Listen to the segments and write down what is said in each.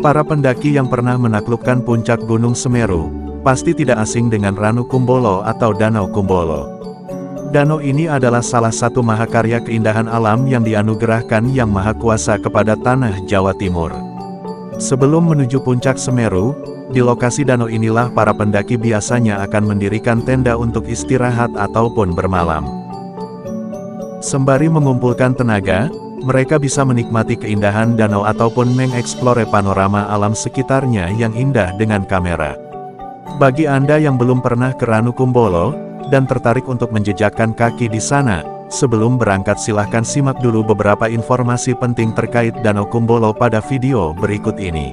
Para pendaki yang pernah menaklukkan puncak Gunung Semeru, pasti tidak asing dengan Ranu Kumbolo atau Danau Kumbolo. Danau ini adalah salah satu mahakarya keindahan alam yang dianugerahkan Yang Maha Kuasa kepada tanah Jawa Timur. Sebelum menuju puncak Semeru, di lokasi danau inilah para pendaki biasanya akan mendirikan tenda untuk istirahat ataupun bermalam. Sembari mengumpulkan tenaga, mereka bisa menikmati keindahan danau ataupun mengeksplore panorama alam sekitarnya yang indah dengan kamera. Bagi Anda yang belum pernah ke Ranu Kumbolo, dan tertarik untuk menjejakkan kaki di sana, sebelum berangkat silahkan simak dulu beberapa informasi penting terkait Danau Kumbolo pada video berikut ini.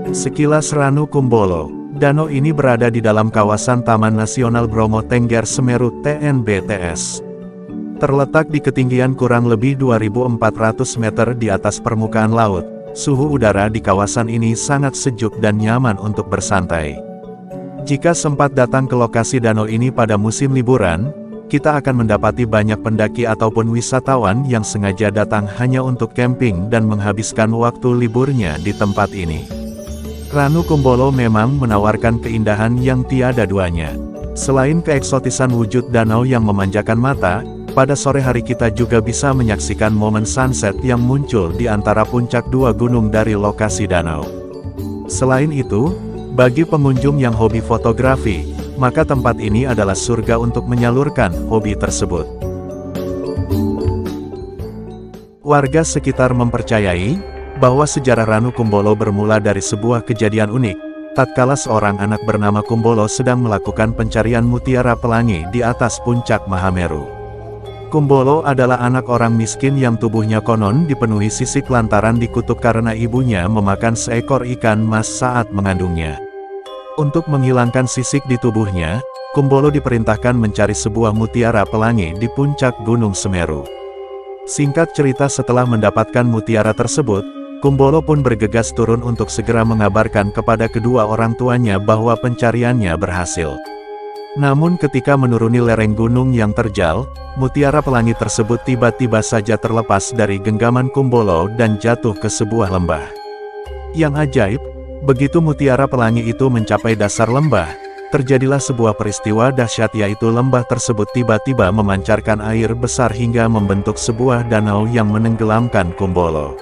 Sekilas Ranu Kumbolo. Danau ini berada di dalam kawasan Taman Nasional Bromo Tengger Semeru (TNBTS). Terletak di ketinggian kurang lebih 2.400 meter di atas permukaan laut. Suhu udara di kawasan ini sangat sejuk dan nyaman untuk bersantai. Jika sempat datang ke lokasi danau ini pada musim liburan, kita akan mendapati banyak pendaki ataupun wisatawan yang sengaja datang hanya untuk camping dan menghabiskan waktu liburnya di tempat ini. Ranu Kumbolo memang menawarkan keindahan yang tiada duanya. Selain keeksotisan wujud danau yang memanjakan mata, pada sore hari kita juga bisa menyaksikan momen sunset yang muncul di antara puncak dua gunung dari lokasi danau. Selain itu, bagi pengunjung yang hobi fotografi, maka tempat ini adalah surga untuk menyalurkan hobi tersebut. Warga sekitar mempercayai bahwa sejarah Ranu Kumbolo bermula dari sebuah kejadian unik, tatkala seorang anak bernama Kumbolo sedang melakukan pencarian mutiara pelangi di atas puncak Mahameru. Kumbolo adalah anak orang miskin yang tubuhnya konon dipenuhi sisik lantaran dikutuk karena ibunya memakan seekor ikan mas saat mengandungnya. Untuk menghilangkan sisik di tubuhnya, Kumbolo diperintahkan mencari sebuah mutiara pelangi di puncak Gunung Semeru. Singkat cerita, setelah mendapatkan mutiara tersebut, Kumbolo pun bergegas turun untuk segera mengabarkan kepada kedua orang tuanya bahwa pencariannya berhasil. Namun ketika menuruni lereng gunung yang terjal, mutiara pelangi tersebut tiba-tiba saja terlepas dari genggaman Kumbolo dan jatuh ke sebuah lembah. Yang ajaib, begitu mutiara pelangi itu mencapai dasar lembah, terjadilah sebuah peristiwa dahsyat, yaitu lembah tersebut tiba-tiba memancarkan air besar hingga membentuk sebuah danau yang menenggelamkan Kumbolo.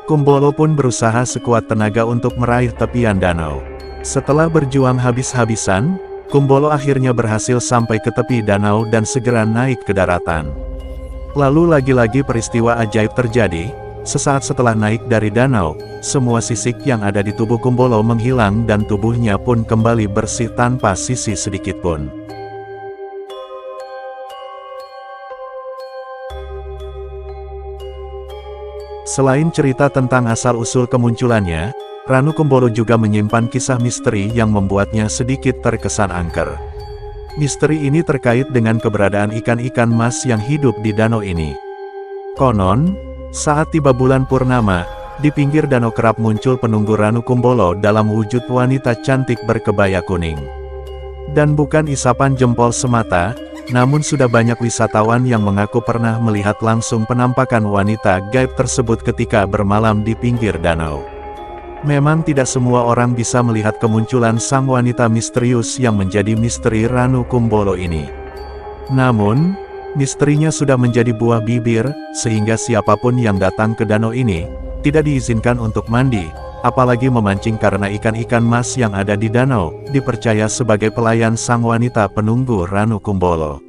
Kumbolo pun berusaha sekuat tenaga untuk meraih tepian danau. Setelah berjuang habis-habisan, Kumbolo akhirnya berhasil sampai ke tepi danau dan segera naik ke daratan. Lalu lagi-lagi peristiwa ajaib terjadi. Sesaat setelah naik dari danau, semua sisik yang ada di tubuh Kumbolo menghilang dan tubuhnya pun kembali bersih tanpa sisi sedikit pun. Selain cerita tentang asal-usul kemunculannya, Ranu Kumbolo juga menyimpan kisah misteri yang membuatnya sedikit terkesan angker. Misteri ini terkait dengan keberadaan ikan-ikan mas yang hidup di danau ini. Konon, saat tiba bulan purnama, di pinggir danau kerap muncul penunggu Ranu Kumbolo dalam wujud wanita cantik berkebaya kuning. Dan bukan isapan jempol semata, namun sudah banyak wisatawan yang mengaku pernah melihat langsung penampakan wanita gaib tersebut ketika bermalam di pinggir danau. Memang tidak semua orang bisa melihat kemunculan sang wanita misterius yang menjadi misteri Ranu Kumbolo ini. Namun, misterinya sudah menjadi buah bibir, sehingga siapapun yang datang ke danau ini, tidak diizinkan untuk mandi, apalagi memancing karena ikan-ikan mas yang ada di danau, dipercaya sebagai pelayan sang wanita penunggu Ranu Kumbolo.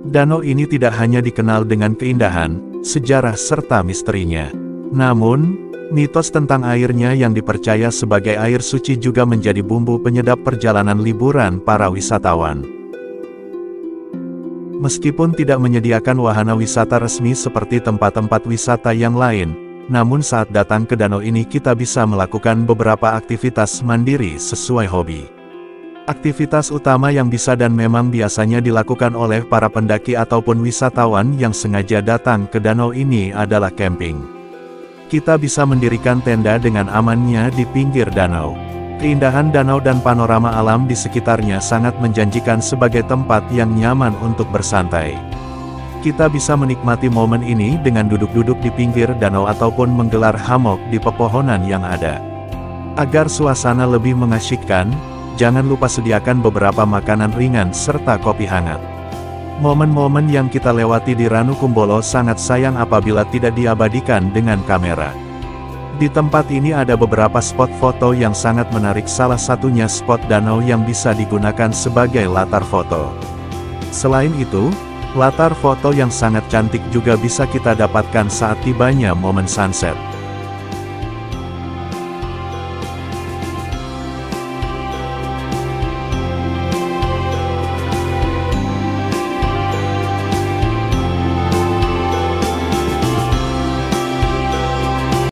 Danau ini tidak hanya dikenal dengan keindahan, sejarah serta misterinya. Namun, mitos tentang airnya yang dipercaya sebagai air suci juga menjadi bumbu penyedap perjalanan liburan para wisatawan. Meskipun tidak menyediakan wahana wisata resmi seperti tempat-tempat wisata yang lain, namun saat datang ke danau ini kita bisa melakukan beberapa aktivitas mandiri sesuai hobi. Aktivitas utama yang bisa dan memang biasanya dilakukan oleh para pendaki ataupun wisatawan yang sengaja datang ke danau ini adalah camping. Kita bisa mendirikan tenda dengan amannya di pinggir danau. Keindahan danau dan panorama alam di sekitarnya sangat menjanjikan sebagai tempat yang nyaman untuk bersantai. Kita bisa menikmati momen ini dengan duduk-duduk di pinggir danau ataupun menggelar hammock di pepohonan yang ada. Agar suasana lebih mengasyikkan, jangan lupa sediakan beberapa makanan ringan serta kopi hangat. Momen-momen yang kita lewati di Ranu Kumbolo sangat sayang apabila tidak diabadikan dengan kamera. Di tempat ini ada beberapa spot foto yang sangat menarik, salah satunya spot danau yang bisa digunakan sebagai latar foto. Selain itu, latar foto yang sangat cantik juga bisa kita dapatkan saat tibanya momen sunset.